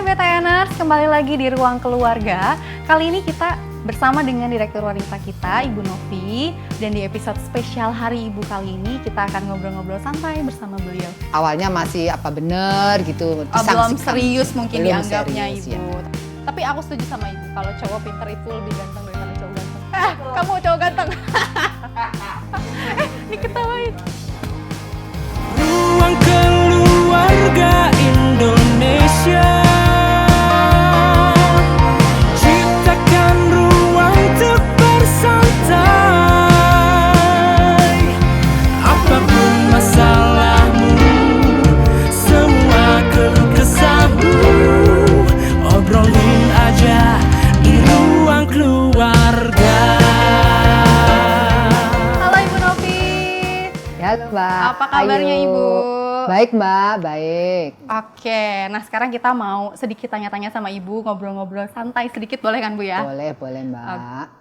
BTNers, kembali lagi di Ruang Keluarga. Kali ini kita bersama dengan Direktur Wanita kita, Ibu Novi. Dan di episode spesial Hari Ibu kali ini kita akan ngobrol-ngobrol santai bersama beliau. Awalnya masih apa bener gitu, belum serius mungkin belum dianggapnya serius, Ibu. ya. Tapi aku setuju sama Ibu, kalau cowok pintar itu lebih ganteng daripada cowok ganteng. Kamu cowok ganteng. Diketawain. Ruang Keluarga Indonesia, ciptakan ruang untuk bersantai. Apapun masalahmu, semua keluh kesahmu, obrolin aja di Ruang Keluarga. Halo Ibu Novi. Ya Mbak. Apa kabarnya Ayo. Ibu? Baik Mbak, baik. Oke, nah sekarang kita mau sedikit tanya-tanya sama Ibu, ngobrol-ngobrol santai sedikit boleh kan Bu ya? Boleh Mbak.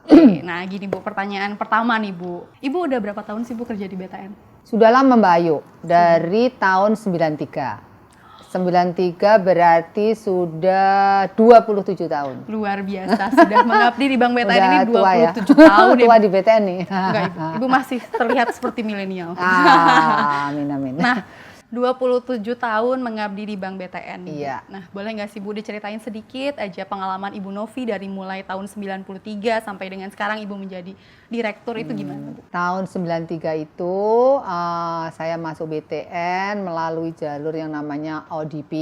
Oke, nah gini Bu, pertanyaan pertama nih Bu. Ibu udah berapa tahun sih Bu kerja di BTN? Sudah lama Mbak Ayu, dari tahun 93. 93 berarti sudah 27 tahun. Luar biasa, sudah mengabdi di Bank BTN ini Udah tua ya. 27 tahun. Tua di BTN nih. Enggak Ibu, Ibu masih terlihat seperti milenial. Amin amin. Nah, 27 tahun mengabdi di Bank BTN. Iya. Nah, boleh nggak sih Bu diceritain sedikit aja pengalaman Ibu Novi dari mulai tahun 93 sampai dengan sekarang Ibu menjadi direktur itu gimana Bu? Tahun 93 itu saya masuk BTN melalui jalur yang namanya ODP.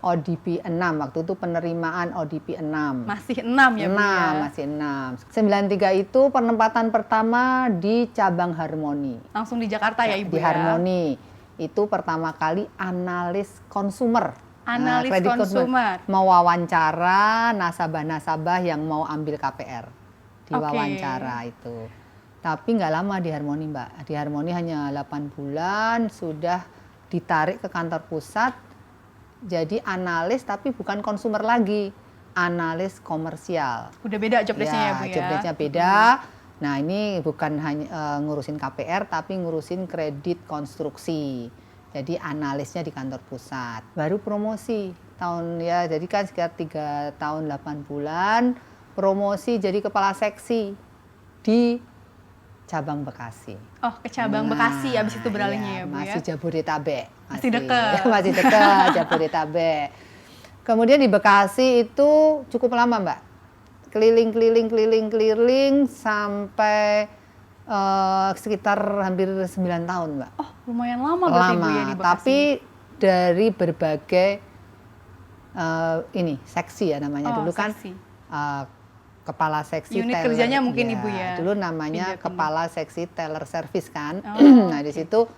ODP 6, waktu itu penerimaan ODP 6. Masih 6 ya Bu ya? Masih 6. 93 itu penempatan pertama di cabang Harmoni. Langsung di Jakarta ya Ibu Di ya? Harmoni. Itu pertama kali analis konsumer. Analis kredit konsumer. Mewawancara nasabah-nasabah yang mau ambil KPR. Diwawancara itu. Tapi nggak lama di Harmoni Mbak. Di Harmoni hanya 8 bulan sudah ditarik ke kantor pusat. Jadi analis tapi bukan konsumer lagi. Analis komersial. Udah beda job desk-nya ya Bu ya? Job desk-nya beda. Nah ini bukan hanya ngurusin KPR tapi ngurusin kredit konstruksi. Jadi analisnya di kantor pusat. Baru promosi jadi kan sekitar 3 tahun 8 bulan promosi jadi kepala seksi di cabang Bekasi. Oh, ke cabang Bekasi abis itu beralihnya ya Bu ya? Masih Jabodetabek. Masih dekat. Masih dekat Jabodetabek. Kemudian di Bekasi itu cukup lama Mbak. Keliling sampai sekitar hampir 9 tahun Mbak. Oh, lumayan lama berarti Bu ya di Bekasi. Tapi dari berbagai seksi ya namanya dulu seksi. Kan kepala seksi unit teller. Kerjanya mungkin Ibu ya. Dulu namanya Pindah-pindah. kepala seksi teller service kan. Nah di Okay. situ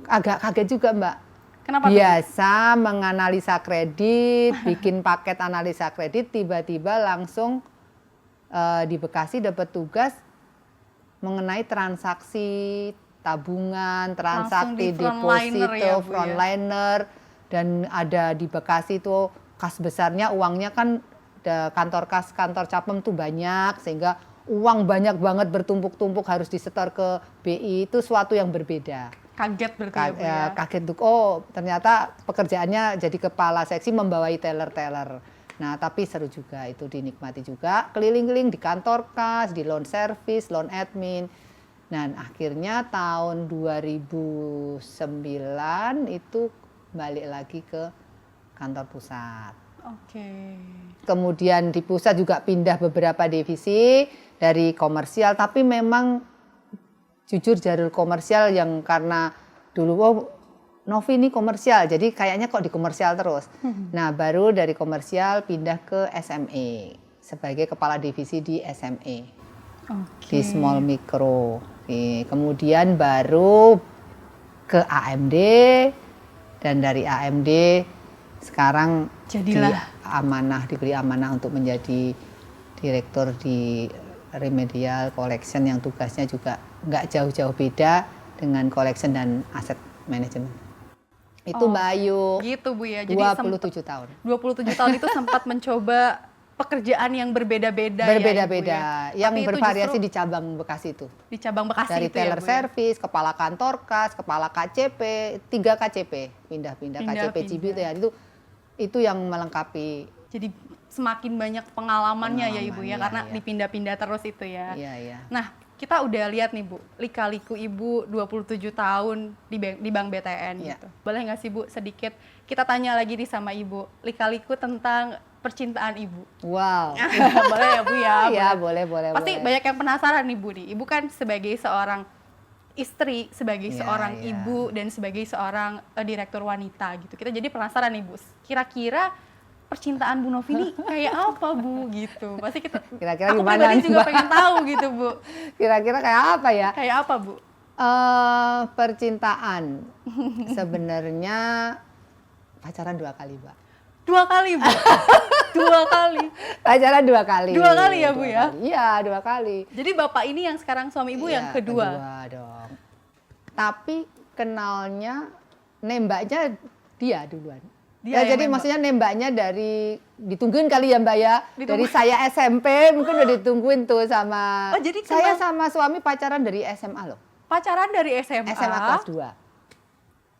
agak kaget juga Mbak. Kenapa Biasa menganalisa kredit, bikin paket analisa kredit, tiba-tiba langsung di Bekasi dapat tugas mengenai transaksi tabungan, transaksi deposito, ya, Bu, frontliner, dan ada di Bekasi itu kas besarnya uangnya kan kantor kas, kantor Capem tuh banyak sehingga uang banyak banget bertumpuk-tumpuk harus disetor ke BI, itu suatu yang berbeda. Kaget berarti ya Bu ya? Kaget tuh, oh ternyata pekerjaannya jadi kepala seksi membawai teller-teller. Nah tapi seru juga, itu dinikmati juga, keliling-keliling di kantor kas, di loan service, loan admin. Dan akhirnya tahun 2009 itu balik lagi ke kantor pusat. Oke. Kemudian di pusat juga pindah beberapa divisi dari komersial, tapi memang jujur jalur komersial yang karena dulu Novi ini komersial, jadi kayaknya kok di komersial terus. Nah baru dari komersial pindah ke SME sebagai kepala divisi di SME, di small micro. Kemudian baru ke AMD, dan dari AMD sekarang diberi amanah untuk menjadi direktur di Remedial Collection yang tugasnya juga nggak jauh-jauh beda dengan collection dan aset manajemen. Itu Mbak Ayu. Gitu Bu ya. Jadi 27 tahun. 27 tahun itu sempat mencoba pekerjaan yang berbeda-beda Berbeda-beda, ya, yang bervariasi di cabang Bekasi itu. Di cabang Bekasi dari itu teller ya, Bu, service, kepala kantor kas, kepala KCP, 3 KCP, pindah-pindah KCP Cibinong ya, itu itu yang melengkapi. Jadi semakin banyak pengalamannya ya Ibu ya, Pengalaman, karena iya. dipindah-pindah terus itu ya. Iya, iya. Nah, kita udah lihat nih Bu, lika-liku Ibu 27 tahun di Bank BTN Iya. gitu. Boleh nggak sih Bu sedikit kita tanya lagi nih sama Ibu, lika-liku tentang percintaan Ibu. Wow. Boleh ya Bu ya? Iya, Boleh. boleh. Pasti banyak yang penasaran nih Bu nih. Ibu kan sebagai seorang istri, sebagai Iya, seorang iya. ibu, dan sebagai seorang direktur wanita gitu. Kita jadi penasaran nih Bu, kira-kira percintaan Bu Novi ini kayak apa Bu gitu. Pasti kita, Kira-kira aku gimana pribadi nih, juga Mbak? pengen tahu gitu Bu. Kira-kira kayak apa ya? Kayak apa Bu? Percintaan sebenarnya pacaran 2 kali, Mbak. 2 kali Bu? 2 kali? Pacaran 2 kali. 2 kali ya Bu ya? Kali. Iya, 2 kali. Jadi Bapak ini yang sekarang suami Ibu yang Iya, kedua? Kedua dong. Tapi kenalnya, nembaknya dia duluan. Dia Ya, yang jadi nembak. maksudnya nembaknya dari ditungguin kali ya Mbak ya. Ditungguin. Dari saya SMP mungkin udah ditungguin tuh sama. Oh, jadi saya kenal- sama suami pacaran dari SMA loh. Pacaran dari SMA? SMA kelas 2.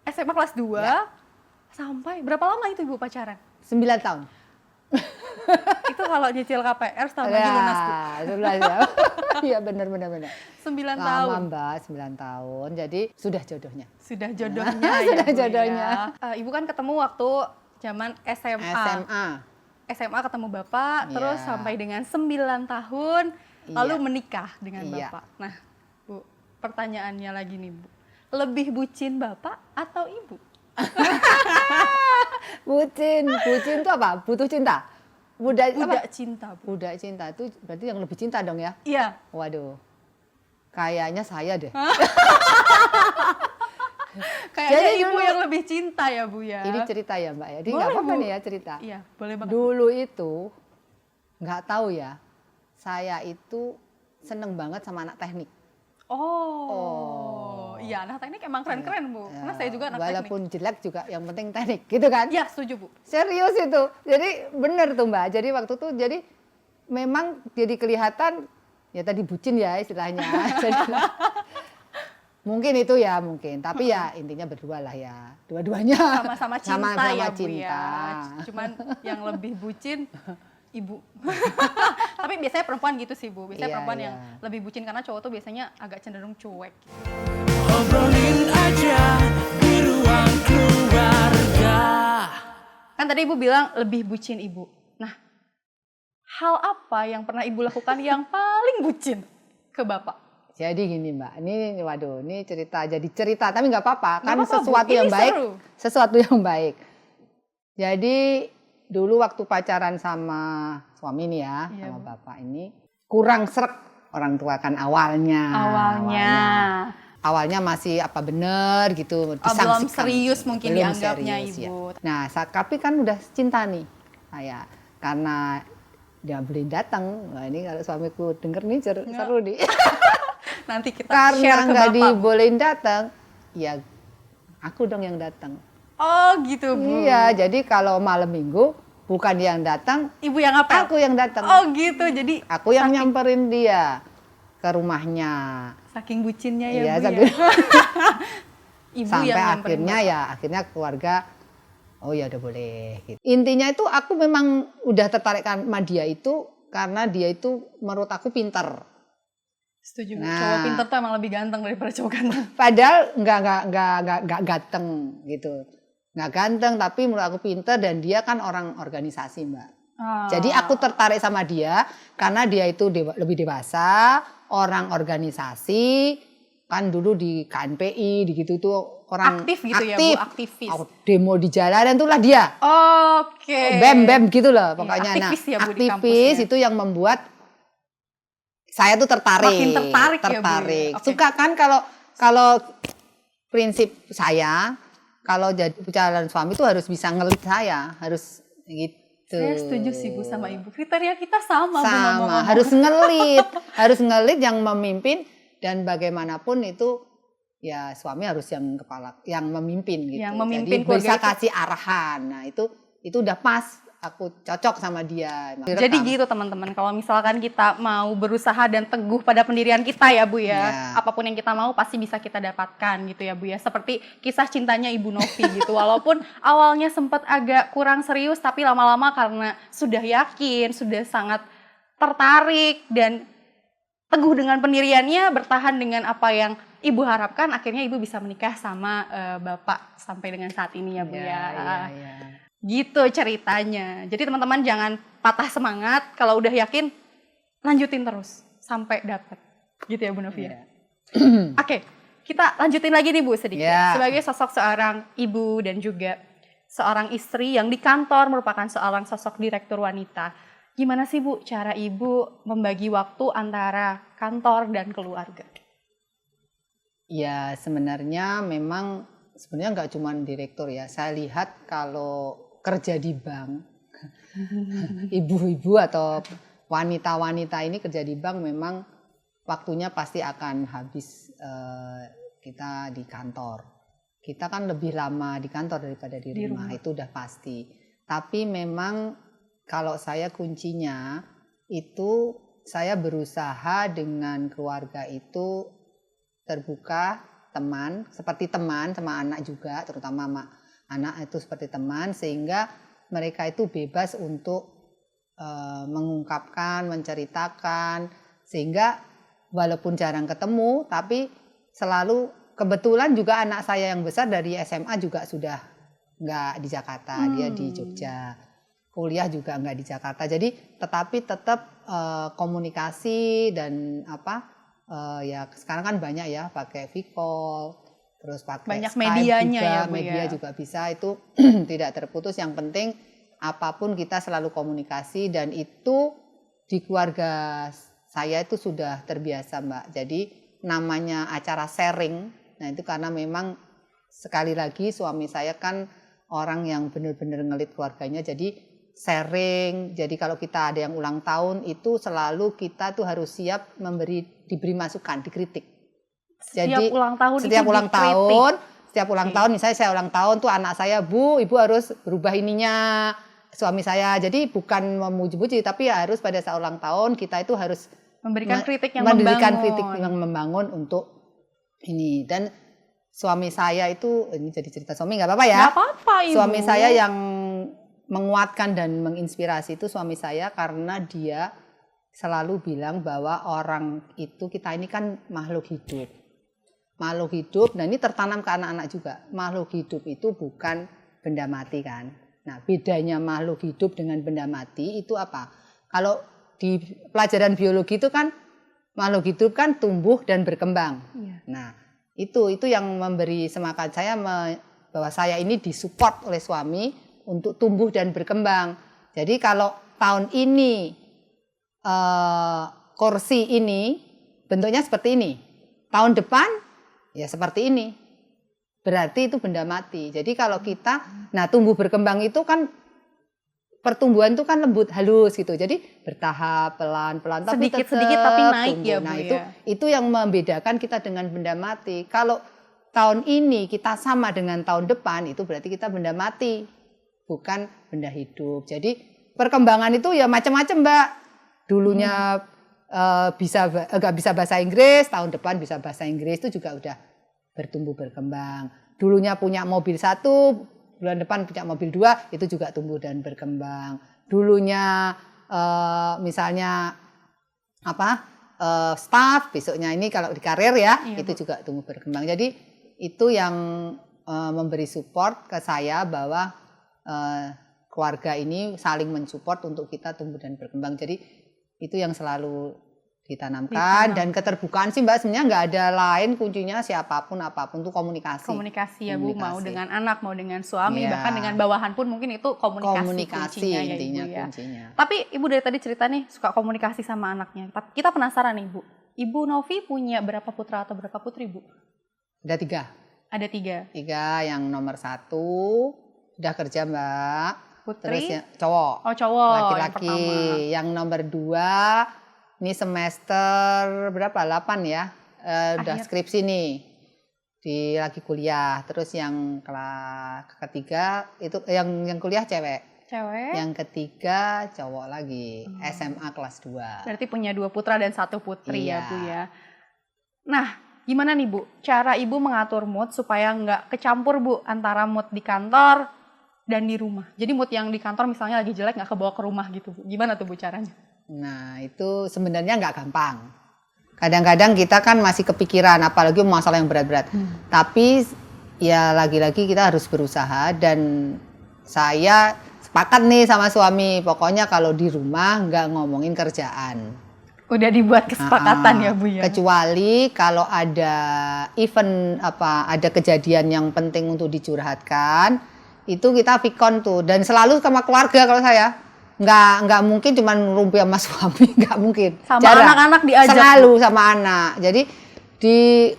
SMA kelas 2? Ya. Sampai berapa lama itu Ibu pacaran? 9 tahun. Itu kalau nyicil KPR setahun lagi lunas Bu. 11 ya. Iya benar. 9 Lama tahun. Mbak, 9 tahun. Jadi sudah jodohnya. Sudah jodohnya Sudah ya, Bu, jodohnya. ya. Ibu kan ketemu waktu zaman SMA. SMA. SMA ketemu Bapak, Iya. terus sampai dengan 9 tahun, lalu Iya. menikah dengan Iya. Bapak. Nah, Bu, pertanyaannya lagi nih, Bu. Lebih bucin Bapak atau Ibu? Bucin itu apa? Butuh cinta. Budak Apa? cinta, Bu. Budak cinta itu berarti yang lebih cinta dong ya? Iya. Waduh. Kayaknya saya deh. Kayaknya Jadi Ibu dulu- yang lebih cinta ya, Bu ya. Ini cerita ya Mbak ya. Jadi Boleh, nggak apa-apa Bu. nih ya cerita. Iya, boleh banget. Dulu itu nggak tahu ya. Saya itu seneng banget sama anak teknik. Oh. Iya, anak teknik emang keren-keren, Bu. Karena saya juga anak Walaupun teknik. jelek juga yang penting teknik gitu kan. Iya, setuju, Bu. Serius itu. Jadi bener tuh Mbak. Jadi waktu itu jadi memang jadi kelihatan ya tadi bucin ya istilahnya. Jadi, mungkin itu ya mungkin. Tapi ya intinya berdua lah ya. Dua-duanya. Sama-sama cinta Sama-sama ya, Bu cinta. ya. Cuman yang lebih bucin Ibu. Tapi biasanya perempuan gitu sih, Bu. Biasanya Iya, perempuan iya. yang lebih bucin karena cowok tuh biasanya agak cenderung cuek. Obrolin aja di ruang keluarga. Kan tadi Ibu bilang lebih bucin Ibu. Nah, hal apa yang pernah Ibu lakukan yang paling bucin ke Bapak? Jadi gini Mbak, ini waduh, ini jadi cerita, tapi nggak apa-apa, Nggak kan apa-apa, Bu. sesuatu Ini yang baik, seru. sesuatu yang baik. Jadi dulu waktu pacaran sama suami nih ya, Iya, sama Bu. bapak ini kurang srek orang tua kan awalnya. Awalnya masih apa bener gitu, belum disangsikan. serius mungkin Belum dianggapnya serius, Ibu. ya. Nah, tapi kan udah cinta nih saya, karena dia beli datang. Nah ini kalau suamiku denger nih seru nih. Nanti kita Karena share ke nggak Bapak. Bu. dibolehin datang, ya aku dong yang datang. Oh gitu, Bu. Iya, jadi kalau malam minggu bukan dia yang datang, Ibu yang apa? aku yang datang. Oh gitu, jadi Aku yang nyamperin dia ke rumahnya. saking bucinnya ya, Iya, Bu sampai- ya. Ibu Sampai yang nyamperin akhirnya Bapak. ya, akhirnya keluarga, oh ya udah boleh. Gitu. Intinya itu aku memang udah tertarik sama dia itu karena dia itu menurut aku pinter. Setuju, Bu. Nah. Cowok pinter tuh emang lebih ganteng daripada cowok ganteng. Padahal nggak ganteng gitu, nggak ganteng tapi menurut aku pinter dan dia kan orang organisasi Mbak. Ah. Jadi aku tertarik sama dia karena dia itu lebih dewasa, orang organisasi, kan dulu di KNPI, di gitu tuh orang Aktif gitu ya, Bu, aktivis. Demo di jalanan itulah dia. Oke. Bem gitu loh pokoknya. aktivis ya, Bu, di aktivis kampusnya. itu yang membuat saya tuh tertarik. Makin tertarik ya, Bu, ya? Tertarik. Oke. Suka kan kalau prinsip saya kalau jadi calon suami itu harus bisa ngelit saya, harus gitu. Saya setuju sih, Bu, sama Ibu. Kriteria kita sama, Bu. Sama, ngomong-ngomong. harus ngelit yang memimpin dan bagaimanapun itu ya suami harus yang kepala, yang memimpin gitu. Yang memimpin Jadi keluarga bisa itu. kasih arahan. Nah, itu udah pas aku cocok sama dia. Jadi gitu teman-teman, kalau misalkan kita mau berusaha dan teguh pada pendirian kita ya Bu ya, apapun yang kita mau pasti bisa kita dapatkan gitu ya Bu ya. Seperti kisah cintanya Ibu Novi gitu, walaupun awalnya sempat agak kurang serius, tapi lama-lama karena sudah yakin, sudah sangat tertarik dan teguh dengan pendiriannya, bertahan dengan apa yang Ibu harapkan, akhirnya Ibu bisa menikah sama Bapak sampai dengan saat ini ya Bu ya. Iya. Gitu ceritanya. Jadi teman-teman jangan patah semangat, kalau udah yakin lanjutin terus sampai dapat. Gitu ya Bu Novi ya. Oke, kita lanjutin lagi nih Bu sedikit. Sebagai sosok seorang ibu dan juga seorang istri yang di kantor merupakan seorang sosok direktur wanita. Gimana sih Bu cara Ibu membagi waktu antara kantor dan keluarga? Ya sebenarnya memang nggak cuma direktur ya. Saya lihat kalau kerja di bank, ibu-ibu atau wanita-wanita ini kerja di bank memang waktunya pasti akan habis kita di kantor. Kita kan lebih lama di kantor daripada di rumah, itu udah pasti. Tapi memang kalau saya kuncinya itu saya berusaha dengan keluarga itu terbuka, teman, seperti teman sama anak juga, terutama sama anak itu seperti teman, sehingga mereka itu bebas untuk mengungkapkan, menceritakan, sehingga walaupun jarang ketemu, tapi selalu kebetulan juga anak saya yang besar dari SMA juga sudah nggak di Jakarta, dia di Jogja, kuliah juga nggak di Jakarta, jadi tetapi tetap komunikasi dan ya sekarang kan banyak ya pakai V-call. Terus pakai banyak Skype medianya juga, ya Bu media ya. juga bisa, itu tidak terputus. Yang penting apapun kita selalu komunikasi, dan itu di keluarga saya itu sudah terbiasa Mbak. Jadi namanya acara sharing, nah itu karena memang sekali lagi suami saya kan orang yang benar-benar ngelit keluarganya, jadi sharing. Jadi kalau kita ada yang ulang tahun itu selalu kita tuh harus siap diberi masukan, dikritik. Jadi setiap ulang tahun misalnya saya ulang tahun tuh anak saya, Bu, Ibu harus berubah ininya, suami saya. Jadi bukan memuji-muji, tapi harus pada saat ulang tahun kita itu harus memberikan kritik yang membangun untuk ini. Dan suami saya itu, ini jadi cerita suami nggak apa-apa ya? Nggak apa-apa Ibu. Suami saya yang menguatkan dan menginspirasi itu suami saya, karena dia selalu bilang bahwa orang itu, kita ini kan makhluk hidup. Makhluk hidup, nah ini tertanam ke anak-anak juga. Makhluk hidup itu bukan benda mati kan. Nah bedanya makhluk hidup dengan benda mati itu apa? Kalau di pelajaran biologi itu kan makhluk hidup kan tumbuh dan berkembang. Iya. Nah itu yang memberi semangat saya bahwa saya ini disupport oleh suami untuk tumbuh dan berkembang. Jadi kalau tahun ini kursi ini bentuknya seperti ini, tahun depan ya seperti ini, berarti itu benda mati. Jadi kalau kita, nah tumbuh berkembang itu kan, pertumbuhan itu kan lembut, halus gitu. Jadi bertahap, pelan-pelan, tapi sedikit tapi naik tumbuh. ya Bu. Nah ya. itu yang membedakan kita dengan benda mati. Kalau tahun ini kita sama dengan tahun depan, itu berarti kita benda mati, bukan benda hidup. Jadi perkembangan itu ya macam-macam Mbak. Dulunya nggak bisa bahasa Inggris, tahun depan bisa bahasa Inggris, itu juga udah bertumbuh berkembang. Dulunya punya mobil 1, bulan depan punya mobil 2, itu juga tumbuh dan berkembang. Dulunya misalnya staff, besoknya ini kalau di karir ya, itu juga tumbuh berkembang. Jadi itu yang memberi support ke saya bahwa keluarga ini saling mensupport untuk kita tumbuh dan berkembang. Jadi itu yang selalu ditanamkan. Dan keterbukaan sih Mbak, sebenarnya nggak ada lain kuncinya, siapapun apapun tuh komunikasi. Komunikasi ya Bu, mau dengan anak, mau dengan suami, bahkan dengan bawahan pun mungkin itu komunikasi kuncinya ya Ibu ya. Kuncinya. Tapi Ibu dari tadi cerita nih suka komunikasi sama anaknya. Kita penasaran nih Bu, Ibu Novi punya berapa putra atau berapa putri Bu? Ada 3. Ada 3. 3, yang nomor 1 udah kerja Mbak. Putri? Terus cowok. Oh cowok. Laki-laki. Yang nomor 2 ini semester berapa? 8 ya. Udah skripsi nih. Lagi kuliah. Terus yang ketiga itu yang kuliah cewek. Cewek. Yang ketiga cowok lagi, SMA kelas 2. Berarti punya 2 putra dan 1 putri ya Iya. Bu ya. Nah, gimana nih Bu, cara Ibu mengatur mood supaya nggak kecampur Bu antara mood di kantor dan di rumah. Jadi mood yang di kantor misalnya lagi jelek nggak kebawa ke rumah gitu Bu. Gimana tuh Bu caranya? Nah, itu sebenarnya nggak gampang. Kadang-kadang kita kan masih kepikiran, apalagi masalah yang berat-berat. Tapi ya lagi-lagi kita harus berusaha, dan saya sepakat nih sama suami, pokoknya kalau di rumah nggak ngomongin kerjaan. Udah dibuat kesepakatan ya Bu ya. Kecuali kalau ada event ada kejadian yang penting untuk dicurhatkan, itu kita vikon tuh, dan selalu sama keluarga. Kalau saya nggak mungkin cuman rumpi sama suami, nggak mungkin. Sama Jarang. anak-anak diajak, selalu sama anak. Jadi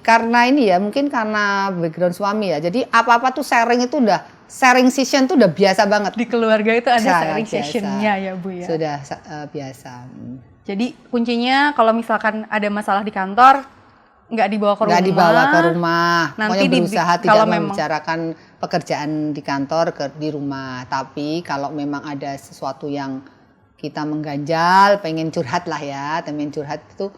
karena ini ya, mungkin karena background suami ya, jadi apa-apa tuh sharing session tuh udah biasa banget. Di keluarga itu ada Sangat sharing biasa. sessionnya ya Bu ya. Sudah biasa. Jadi kuncinya kalau misalkan ada masalah di kantor nggak dibawa ke rumah. Nggak dibawa ke rumah. Nanti Pokoknya berusaha tidak kalau memang membicarakan pekerjaan di kantor di rumah. Tapi kalau memang ada sesuatu yang kita mengganjal, pengen curhat lah ya, pengen curhat itu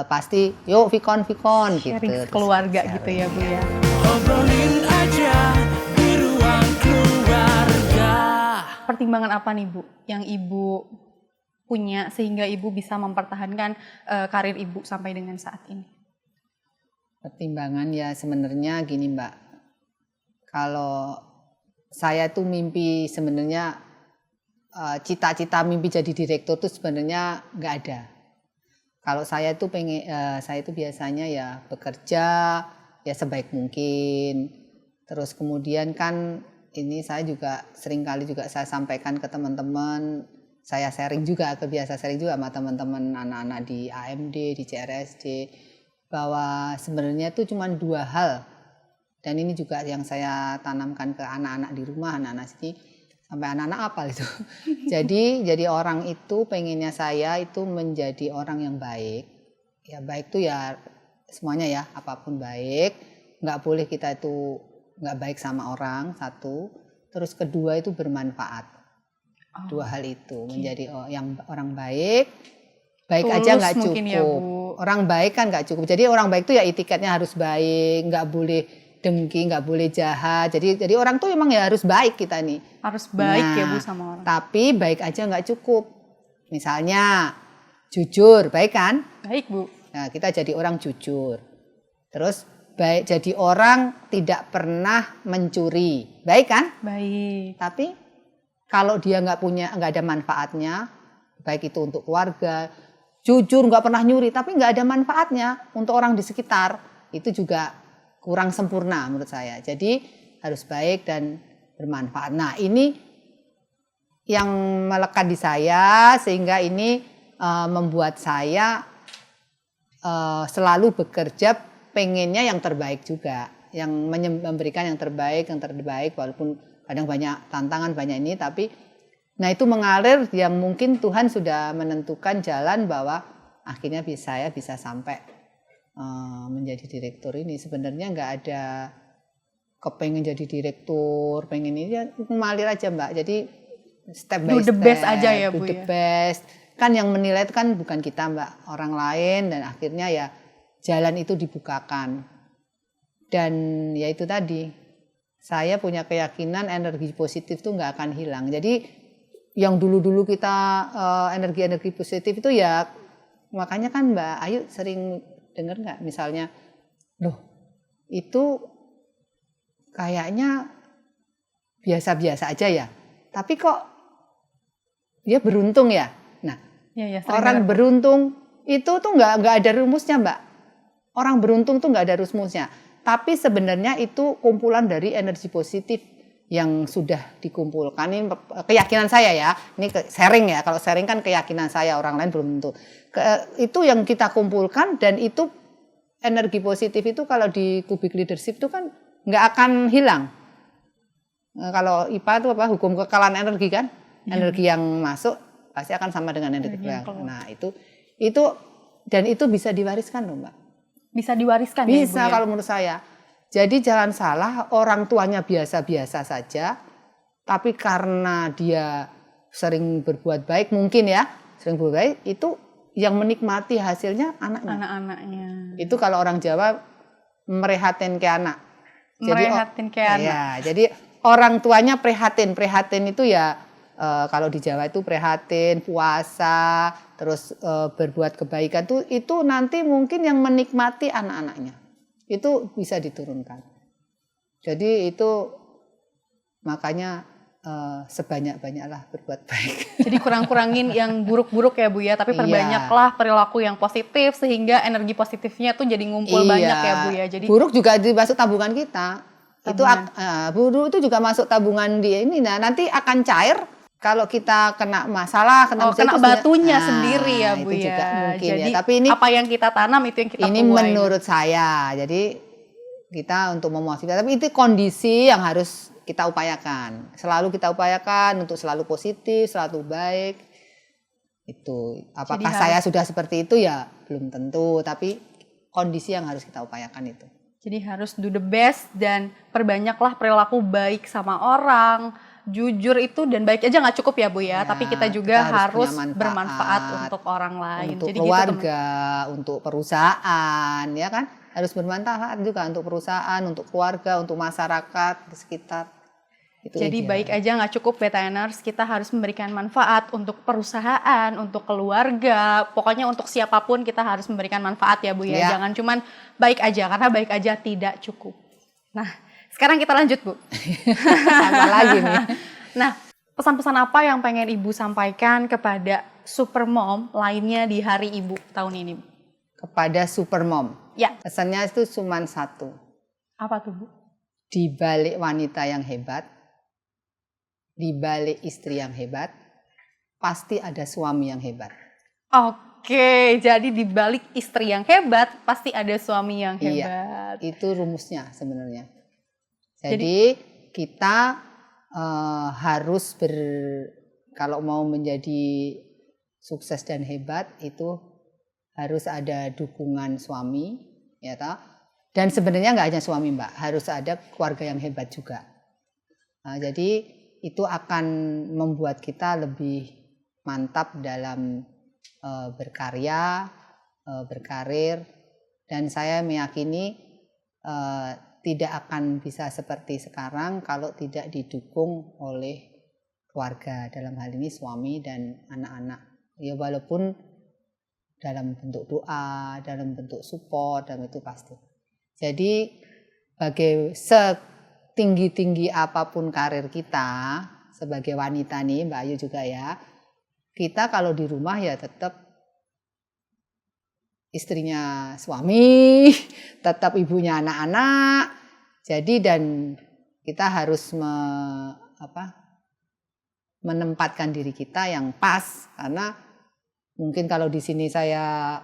pasti yuk vikon gitu. sharing keluarga gitu ya Bu ya. Obrolin aja di ruang keluarga. Pertimbangan apa nih Bu yang Ibu punya sehingga Ibu bisa mempertahankan karir Ibu sampai dengan saat ini? Pertimbangan ya sebenarnya gini Mbak. Kalau saya tuh mimpi sebenarnya cita-cita mimpi jadi direktur tuh sebenarnya nggak ada. Kalau saya tuh saya tuh biasanya ya bekerja ya sebaik mungkin. Terus kemudian kan ini saya juga seringkali juga saya sampaikan ke teman-teman, saya sharing juga sama teman-teman anak-anak di AMD, di CRSD, bahwa sebenarnya itu cuma 2 hal. Dan ini juga yang saya tanamkan ke anak-anak di rumah, anak-anak sini, sampai anak-anak apal itu. Jadi orang itu pengennya saya itu menjadi orang yang baik. Ya baik itu ya semuanya ya, apapun baik. Nggak boleh kita itu nggak baik sama orang, satu. Terus kedua itu bermanfaat. 2 hal itu, menjadi orang baik. Baik Tulus aja nggak mungkin cukup. ya, Bu. Orang baik kan nggak cukup. Jadi orang baik itu ya etiketnya harus baik, nggak boleh dengki, nggak boleh jahat. Jadi orang tuh emang ya harus baik kita nih. Harus baik ya Bu sama orang. Tapi baik aja nggak cukup. Misalnya jujur, baik kan? Baik Bu. Nah, kita jadi orang jujur. Terus baik, jadi orang tidak pernah mencuri, baik kan? Baik. Tapi kalau dia nggak ada manfaatnya, baik itu untuk keluarga, jujur nggak pernah nyuri, tapi nggak ada manfaatnya untuk orang di sekitar, itu juga kurang sempurna menurut saya. Jadi harus baik dan bermanfaat. Nah ini yang melekat di saya, sehingga ini membuat saya selalu bekerja pengennya yang terbaik juga, yang memberikan yang terbaik walaupun kadang banyak tantangan, banyak ini, tapi nah itu mengalir yang mungkin Tuhan sudah menentukan jalan bahwa akhirnya saya bisa sampai menjadi direktur ini. Sebenarnya nggak ada kepengen jadi direktur, pengen ini ya mengalir aja Mbak. Jadi step by step. Do the best aja ya Bu do the ya. best. Kan yang menilai itu kan bukan kita Mbak, orang lain, dan akhirnya ya jalan itu dibukakan. Dan ya itu tadi, saya punya keyakinan energi positif itu nggak akan hilang. Jadi yang dulu-dulu kita energi-energi positif itu ya, makanya kan Mbak Ayu sering dengar nggak misalnya, loh itu kayaknya biasa-biasa aja ya, tapi kok dia beruntung ya. Nah Ya, orang beruntung itu tuh nggak ada rumusnya Mbak. Orang beruntung tuh nggak ada rumusnya. Tapi sebenarnya itu kumpulan dari energi positif yang sudah dikumpulkan. Ini keyakinan saya ya. Ini sharing ya. Kalau sharing kan keyakinan saya, orang lain belum tentu. Itu yang kita kumpulkan, dan itu energi positif itu kalau di Kubik Leadership itu kan nggak akan hilang. Kalau IPA itu apa? Hukum kekalahan energi kan? Energi yang masuk pasti akan sama dengan energi yang keluar. Nah itu dan itu bisa diwariskan loh Mbak. Bisa diwariskan bisa ya Ibu ya? Kalau menurut saya. Jadi jangan salah, orang tuanya biasa-biasa saja, tapi karena dia sering berbuat baik, mungkin ya, sering berbuat baik, itu yang menikmati hasilnya anaknya. Anak-anaknya. Itu kalau orang Jawa merehatin ke anak. Merehatin ke anak. Ya, jadi orang tuanya prihatin. Prihatin itu ya kalau di Jawa itu prihatin, puasa, terus berbuat kebaikan itu nanti mungkin yang menikmati anak-anaknya. Itu bisa diturunkan. Jadi itu makanya sebanyak-banyaklah berbuat baik. Jadi kurang-kurangin yang buruk-buruk ya Bu ya, tapi Iya. perbanyaklah perilaku yang positif sehingga energi positifnya tuh jadi ngumpul banyak ya Bu ya. Jadi buruk juga masuk tabungan kita. Itu Tabungan. buruk itu juga masuk tabungan di ini. Nah, nanti akan cair kalau kita kena masalah, kena kena itu batunya nah, sendiri ya Bu itu ya. juga mungkin Jadi ya. Tapi ini apa yang kita tanam itu yang kita ini tuai. menurut saya. Jadi kita untuk memotivasi, tapi itu kondisi yang harus kita upayakan. Selalu kita upayakan untuk selalu positif, selalu baik. Itu apakah Jadi saya sudah seperti itu ya belum tentu, tapi kondisi yang harus kita upayakan itu. Jadi harus do the best dan perbanyaklah perilaku baik sama orang. Jujur itu dan baik aja nggak cukup ya Bu ya, tapi kita juga kita harus punya bermanfaat untuk orang lain. untuk Jadi keluarga, untuk perusahaan, ya kan? Harus bermanfaat juga untuk perusahaan, untuk keluarga, untuk masyarakat di sekitar. Itu Jadi ideal. baik aja nggak cukup BTNers, kita harus memberikan manfaat untuk perusahaan, untuk keluarga, pokoknya untuk siapapun kita harus memberikan manfaat ya Bu ya. Ya. Jangan cuman baik aja, karena baik aja tidak cukup. Nah, sekarang kita lanjut Bu. Apa lagi nih? Nah, pesan-pesan apa yang pengen Ibu sampaikan kepada supermom lainnya di Hari Ibu tahun ini Bu? Kepada supermom. Ya, Pesannya itu cuma satu. apa tuh Bu? Di balik wanita yang hebat, di balik istri yang hebat, pasti ada suami yang hebat. Oke, jadi di balik istri yang hebat, pasti ada suami yang Iya. hebat. Itu rumusnya sebenarnya. Jadi kita harus kalau mau menjadi sukses dan hebat itu harus ada dukungan suami, ya toh. Dan sebenarnya nggak hanya suami Mbak, harus ada keluarga yang hebat juga. Nah, jadi itu akan membuat kita lebih mantap dalam berkarya, berkarir, dan saya meyakini tidak akan bisa seperti sekarang kalau tidak didukung oleh keluarga, dalam hal ini suami dan anak-anak. Ya walaupun dalam bentuk doa, dalam bentuk support, dan itu pasti. Jadi setinggi-tinggi apapun karir kita sebagai wanita nih Mbak Ayu juga ya, kita kalau di rumah ya tetap istrinya suami, tetap ibunya anak-anak. Jadi dan kita harus menempatkan diri kita yang pas, karena mungkin kalau di sini saya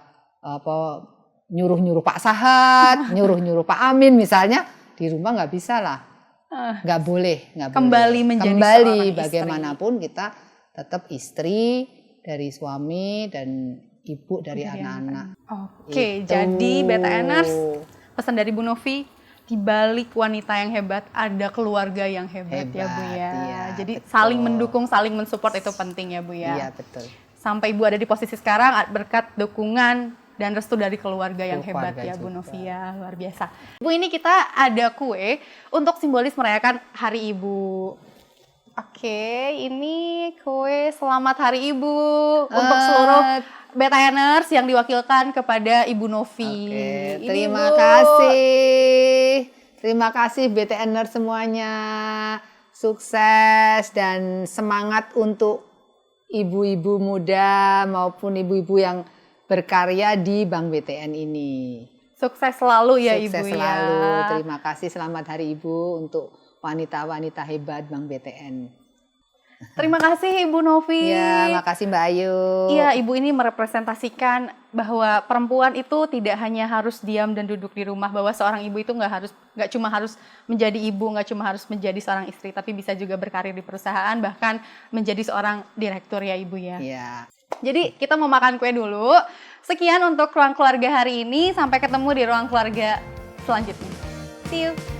nyuruh-nyuruh Pak Sahat, nyuruh-nyuruh Pak Amin misalnya, di rumah nggak bisa lah, nggak boleh. Kembali menjadi Kembali seorang istri. bagaimanapun kita tetap istri dari suami dan ibu dari anak-anak. Oke, Itu. jadi BTNers, pesan dari Bu Novi, di balik wanita yang hebat ada keluarga yang hebat ya Bu ya. Iya, Jadi betul. saling mendukung, saling mensupport itu penting ya Bu ya. Iya betul. Sampai Ibu ada di posisi sekarang berkat dukungan dan restu dari keluarga yang hebat Keluarga ya Bu juga. Novi ya, luar biasa. Bu, ini kita ada kue untuk simbolis merayakan Hari Ibu. Oke, ini kue selamat Hari Ibu untuk seluruh BTNers yang diwakilkan kepada Ibu Novi. Oke, Ini, terima Bu. kasih. Terima kasih BTNer semuanya. Sukses dan semangat untuk ibu-ibu muda maupun ibu-ibu yang berkarya di Bank BTN ini. Sukses selalu ya Sukses Ibu selalu. ya. Terima kasih, selamat Hari Ibu untuk wanita-wanita hebat Bank BTN. Terima kasih Ibu Novi. Ya, makasih Mbak Ayu. Iya, Ibu ini merepresentasikan bahwa perempuan itu tidak hanya harus diam dan duduk di rumah, bahwa seorang ibu itu nggak cuma harus menjadi ibu, nggak cuma harus menjadi seorang istri, tapi bisa juga berkarir di perusahaan, bahkan menjadi seorang direktur ya Ibu ya. Iya. Jadi kita mau makan kue dulu. Sekian untuk Ruang Keluarga hari ini. Sampai ketemu di Ruang Keluarga selanjutnya. See you.